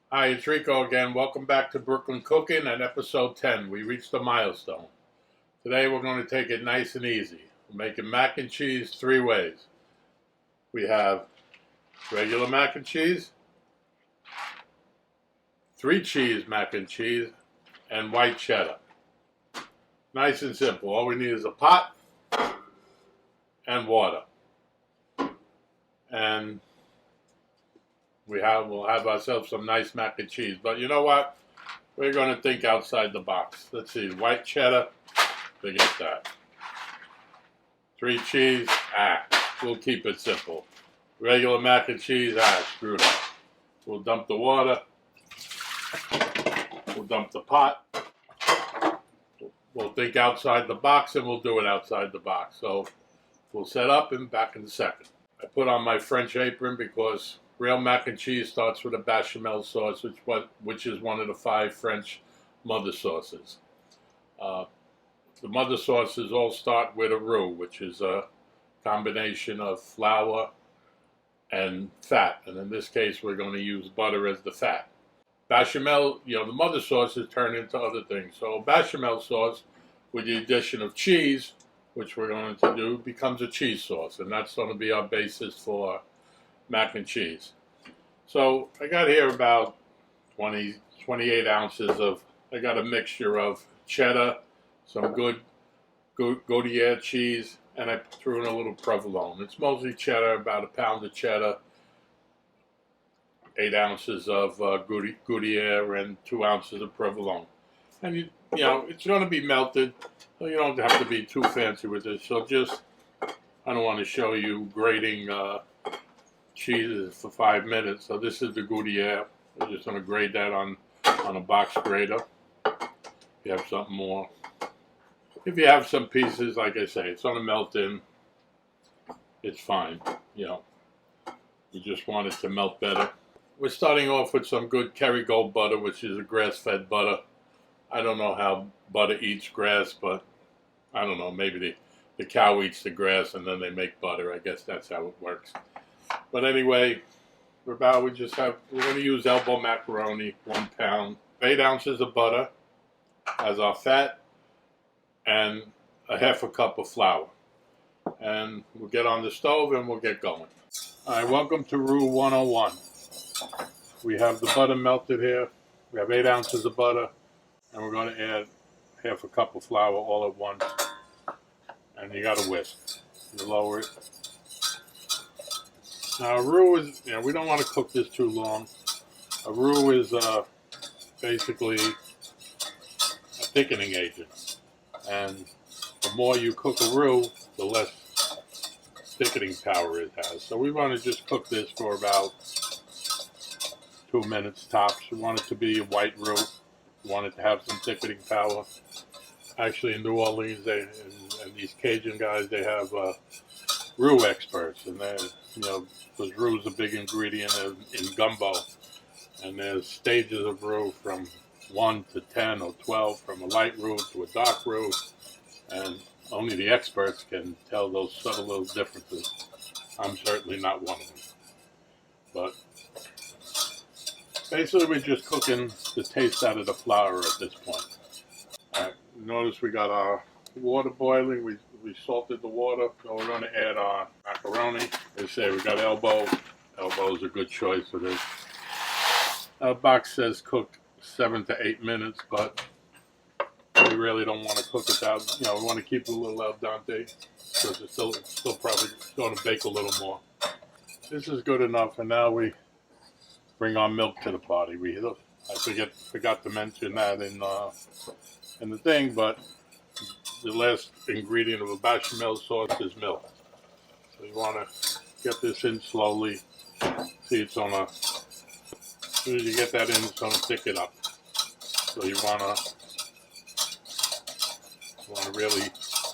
Hi, it's Rico again. Welcome back to Brooklyn Cooking and episode 10. We reached a milestone. Today we're going to take it nice and easy. We're making mac and cheese three ways. We have regular mac and cheese, three cheese mac and cheese, and white cheddar. Nice and simple. All we need is a pot and water. And we'll have ourselves some nice mac and cheese. But you know what? We're going to think outside the box. Let's see, white cheddar, forget that. Three cheese, we'll keep it simple. Regular mac and cheese, screw that. We'll dump the water. We'll dump the pot. We'll think outside the box and we'll do it outside the box. So we'll set up and back in a second. I put on my French apron because real mac and cheese starts with a bechamel sauce, which is one of the 5 French mother sauces. The mother sauces all start with a roux, which is a combination of flour and fat. And in this case, we're going to use butter as the fat. Bechamel, the mother sauces turn into other things. So bechamel sauce, with the addition of cheese, which we're going to do, becomes a cheese sauce. And that's going to be our basis for mac and cheese. So I got here about 28 ounces of, I got a mixture of cheddar, some good Gruyere cheese, and I threw in a little provolone. It's mostly cheddar, about a pound of cheddar, 8 ounces of Gruyere, and 2 ounces of provolone. And it's going to be melted, so you don't have to be too fancy with it. So I don't want to show you grating cheeses for 5 minutes. So this is the Gruyere. I'm just going to grate that on a box grater. If you have something more. If you have some pieces, like I say, it's going to melt in. It's fine. You just want it to melt better. We're starting off with some good Kerrygold butter, which is a grass-fed butter. I don't know how butter eats grass, but I don't know. Maybe the cow eats the grass and then they make butter. I guess that's how it works. But anyway, we're going to use elbow macaroni, 1 pound, 8 ounces of butter as our fat, and a half a cup of flour. And we'll get on the stove and we'll get going. All right, welcome to Roux 101. We have the butter melted here. We have 8 ounces of butter, and we're going to add half a cup of flour all at once. And you got to whisk. You lower it. Now, a roux is, we don't want to cook this too long. A roux is basically a thickening agent. And the more you cook a roux, the less thickening power it has. So we want to just cook this for about 2 minutes tops. We want it to be a white roux. We want it to have some thickening power. Actually, in New Orleans, and these Cajun guys, they have roux experts, and because roux is a big ingredient in gumbo, and there's stages of roux from 1 to 10 or 12, from a light roux to a dark roux, and only the experts can tell those subtle little differences. I'm certainly not one of them. But basically, we're just cooking the taste out of the flour at this point. All right, notice we got our water boiling. We salted the water, so we're going to add our macaroni. As I say, we got elbow. Elbow is a good choice for this. Our box says cook 7 to 8 minutes, but we really don't want to cook it that. We want to keep it a little al dente because it's still probably going to bake a little more. This is good enough, and now we bring our milk to the party. I forgot to mention that in the thing, but the last ingredient of a bechamel sauce is milk. So you want to get this in slowly. See, as soon as you get that in, it's going to thick it up. So you want to really,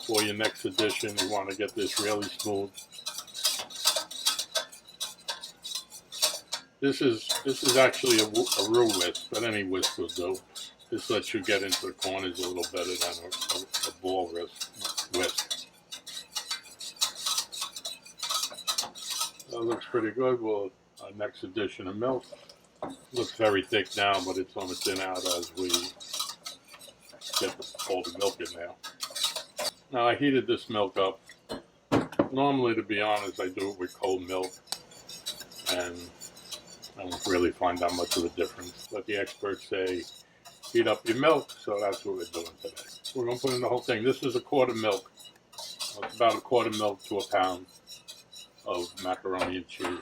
for your next addition, you want to get this really smooth. This is actually a roux whisk, but any whisk will do. This lets you get into the corners a little better than a ball whisk. That looks pretty good. Our next addition of milk. Looks very thick now, but it's going to thin out as we get all the milk in there. Now I heated this milk up. Normally, to be honest, I do it with cold milk, and I don't really find that much of a difference. But the experts say heat up your milk, so that's what we're doing today. We're going to put in the whole thing. This is a quart of milk. It's about a quart of milk to a pound of macaroni and cheese.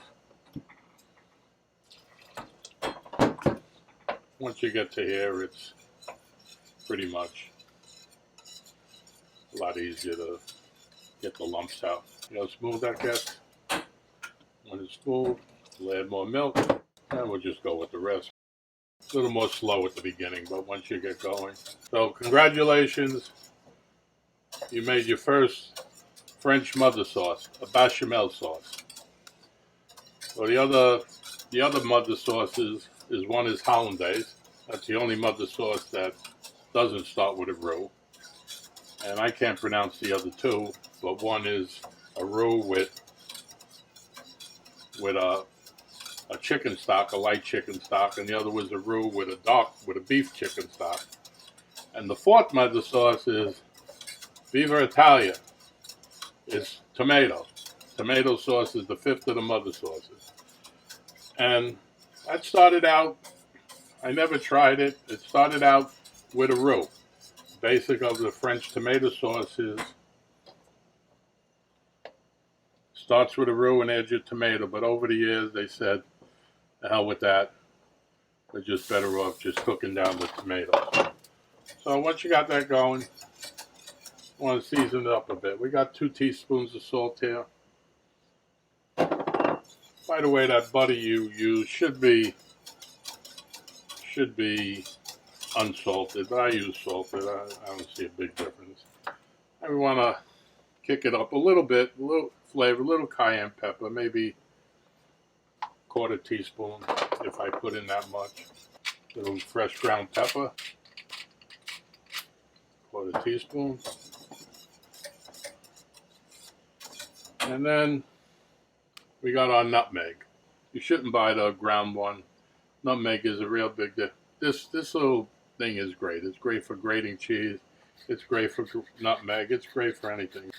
Once you get to here, it's pretty much a lot easier to get the lumps out. You know how smooth that gets? When it's smooth, we'll add more milk, and we'll just go with the rest. A little more slow at the beginning, but once you get going. So congratulations, you made your first French mother sauce, a bechamel sauce. So the other mother sauces is one is hollandaise. That's the only mother sauce that doesn't start with a roux. And I can't pronounce the other two, but one is a roux with a chicken stock, a light chicken stock, and the other was a roux with a beef chicken stock. And the fourth mother sauce is Viva Italia. It's tomato. Tomato sauce is the fifth of the mother sauces. And that started out, I never tried it. It started out with a roux. Basic of the French tomato sauce is starts with a roux and adds your tomato. But over the years, they said, the hell with that. We're just better off just cooking down the tomatoes. So once you got that going, you want to season it up a bit. We got 2 teaspoons of salt here. By the way, that butter you use should be unsalted, but I use salted. I don't see a big difference. And we want to kick it up a little bit, a little flavor, a little cayenne pepper, maybe quarter teaspoon if I put in that much. A little fresh ground pepper, quarter teaspoon. And then we got our nutmeg. You shouldn't buy the ground one. Nutmeg is a real big deal. This little thing is great. It's great for grating cheese. It's great for nutmeg. It's great for anything.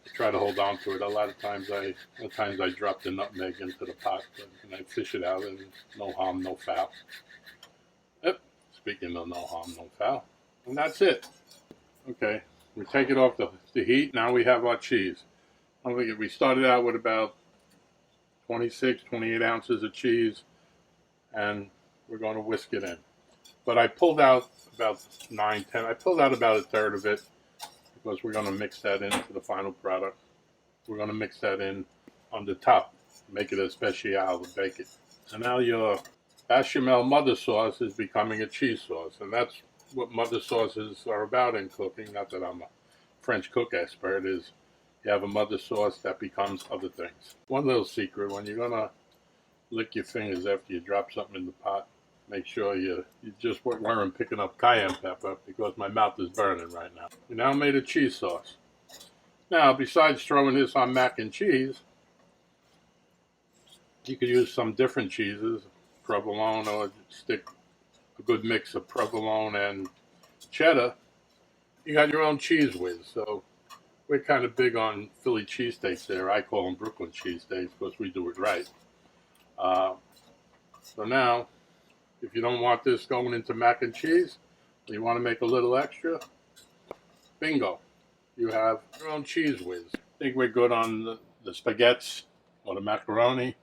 I try to hold on to it. A lot of times I drop the nutmeg into the pot and I fish it out, and no harm, no foul. Yep. Speaking of no harm, no foul. And that's it. Okay. We take it off the heat. Now we have our cheese. We started out with about 26, 28 ounces of cheese, and we're going to whisk it in. But I pulled out about 9, 10. I pulled out about a third of it because we're going to mix that into the final product. We're going to mix that in on the top, make it a special to bake it. So now your bechamel mother sauce is becoming a cheese sauce, and that's what mother sauces are about in cooking. Not that I'm a French cook expert, is you have a mother sauce that becomes other things. One little secret, when you're going to lick your fingers after you drop something in the pot, make sure you just weren't picking up cayenne pepper, because my mouth is burning right now. We now made a cheese sauce. Now, besides throwing this on mac and cheese, you could use some different cheeses, provolone, or stick a good mix of provolone and cheddar. You got your own cheese whiz, so we're kind of big on Philly cheesesteaks there. I call them Brooklyn cheesesteaks because we do it right. So now, if you don't want this going into mac and cheese, you want to make a little extra, bingo. You have your own cheese whiz. I think we're good on the spaghettis or the macaroni.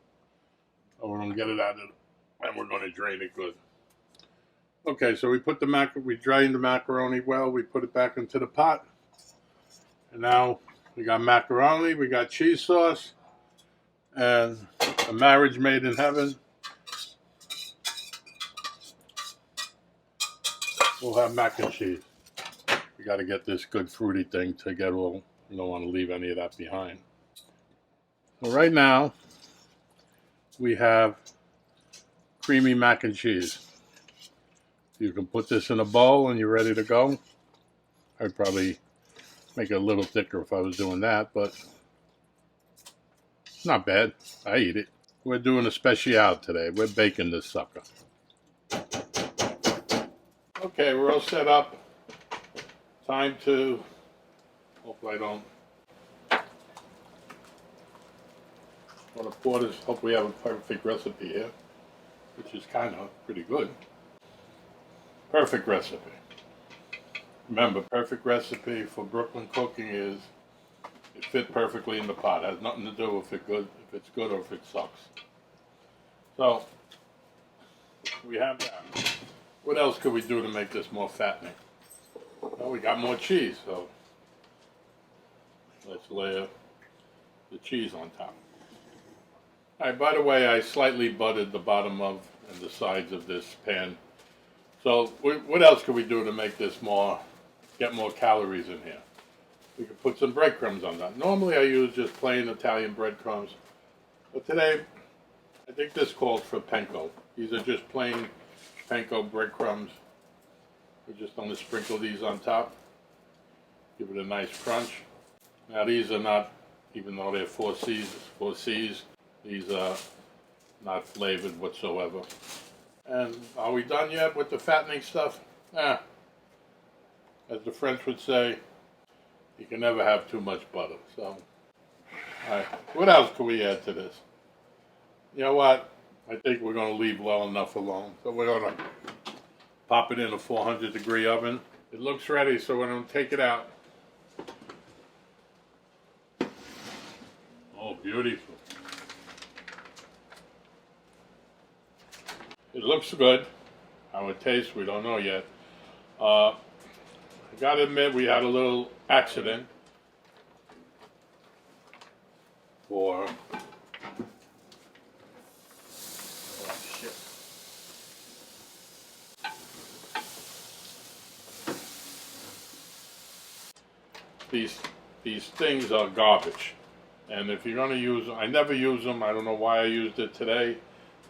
So we're going to get it out of it, and we're going to drain it good. Okay, so we drained the macaroni well. We put it back into the pot. And now we got macaroni, we got cheese sauce, and a marriage made in heaven. We'll have mac and cheese. We got to get this good fruity thing to get all. You don't want to leave any of that behind. So right now, we have creamy mac and cheese. You can put this in a bowl and you're ready to go. I'd probably make it a little thicker if I was doing that, but it's not bad. I eat it. we're doing a special today. We're baking this sucker. Okay, we're all set up. Time to, hope I don't want to pour this. Hope we have a perfect recipe here, which is kind of pretty good. Perfect recipe. Remember, perfect recipe for Brooklyn cooking is it fit perfectly in the pot. It has nothing to do if it's good or if it sucks. So we have that. What else could we do to make this more fattening? Well, we got more cheese, so let's layer the cheese on top. All right, by the way, I slightly buttered the bottom of and the sides of this pan. So what else could we do to make this get more calories in here? We could put some breadcrumbs on that. Normally I use just plain Italian breadcrumbs, but today I think this calls for panko. These are just plain panko breadcrumbs. We're just going to sprinkle these on top, give it a nice crunch. Now these are not, even though they're 4Cs, these are not flavored whatsoever. And are we done yet with the fattening stuff? As the French would say, you can never have too much butter. So, all right, what else can we add to this? You know what? I think we're going to leave well enough alone. So we're going to pop it in a 400-degree oven. It looks ready, so we're going to take it out. Oh, beautiful. It looks good. How it tastes, we don't know yet. I gotta admit, we had a little accident for these things are garbage, and if you're gonna use them, I never use them. I don't know why I used it today,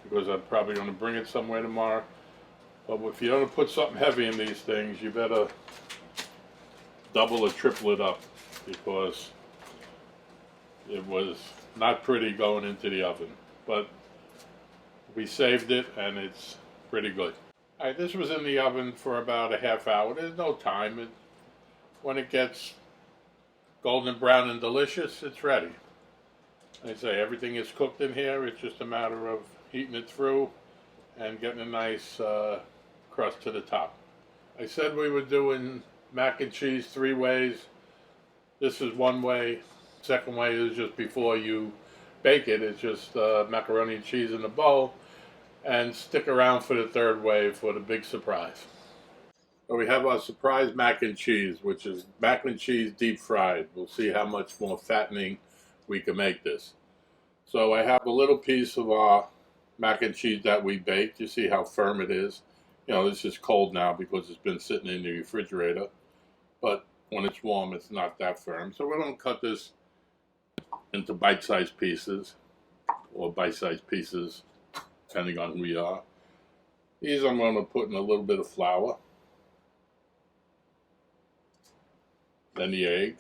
because I'm probably gonna bring it somewhere tomorrow. But if you're gonna put something heavy in these things, you better double or triple it up, because it was not pretty going into the oven. But we saved it, and it's pretty good. All right, this was in the oven for about a half hour. There's no time. When it gets golden brown and delicious, it's ready. Like I say, everything is cooked in here. It's just a matter of heating it through and getting a nice crust to the top. I said we were doing mac and cheese 3 ways. This is one way. Second way is just before you bake it. It's just macaroni and cheese in a bowl. And stick around for the third way for the big surprise. So we have our surprise mac and cheese, which is mac and cheese deep fried. We'll see how much more fattening we can make this. So I have a little piece of our mac and cheese that we baked. You see how firm it is. You know, this is cold now because it's been sitting in the refrigerator. But when it's warm, it's not that firm. So we're going to cut this into bite-sized pieces, or bite-sized pieces, depending on who you are. These I'm going to put in a little bit of flour. Then the egg.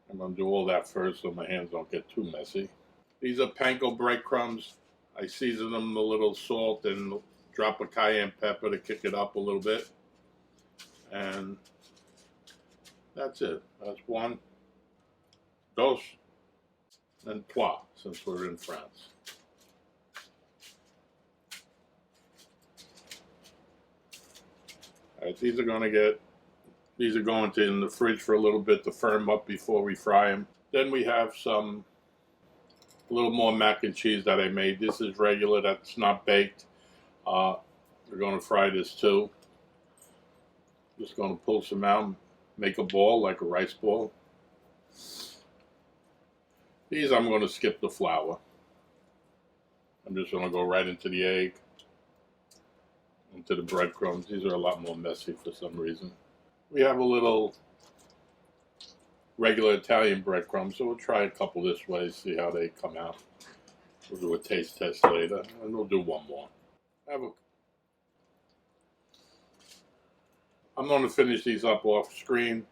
I'm going to do all that first so my hands don't get too messy. These are panko breadcrumbs. I season them with a little salt and drop a cayenne pepper to kick it up a little bit. And that's it. That's 1, 2, and 3, since we're in France. All right, these are going to in the fridge for a little bit to firm up before we fry them. Then we have a little more mac and cheese that I made. This is regular, that's not baked. We're going to fry this too. Just going to pull some out, make a ball like a rice ball. These I'm going to skip the flour. I'm just going to go right into the egg, into the breadcrumbs. These are a lot more messy for some reason. We have a little regular Italian breadcrumbs, so we'll try a couple this way, see how they come out. We'll do a taste test later, and we'll do one more. I'm going to finish these up off screen.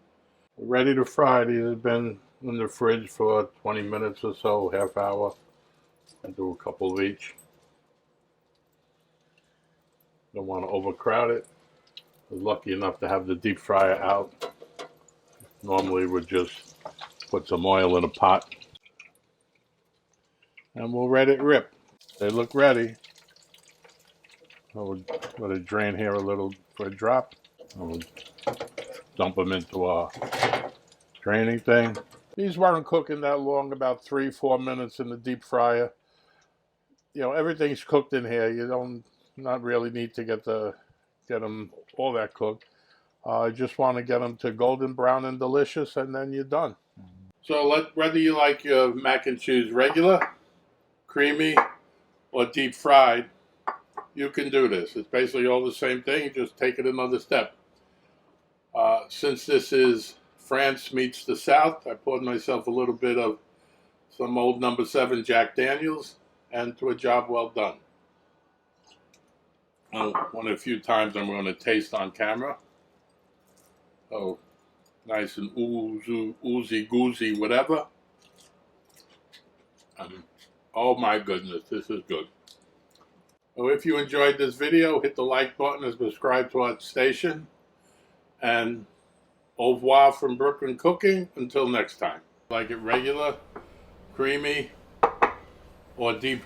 We're ready to fry. These have been in the fridge for 20 minutes or so, half hour. I do a couple of each. Don't want to overcrowd it. I was lucky enough to have the deep fryer out. Normally we'd just put some oil in a pot and we'll let it rip. They look ready. I would let it drain here a little for a drop. I would dump them into a draining thing. These weren't cooking that long, about 3-4 minutes in the deep fryer. You know, everything's cooked in here. You don't not really need to get them all that cooked. I just want to get them to golden brown and delicious, and then you're done. So whether you like your mac and cheese regular, creamy, or deep fried, you can do this. It's basically all the same thing, just take it another step. Since this is France meets the South, I poured myself a little bit of some old No. 7 Jack Daniels, and to a job well done. One of the few times I'm going to taste on camera. Oh, nice and oozy goozy, whatever. Oh my goodness, this is good. So if you enjoyed this video, hit the like button and subscribe to our station. And au revoir from Brooklyn Cooking. Until next time. Like it regular, creamy, or deep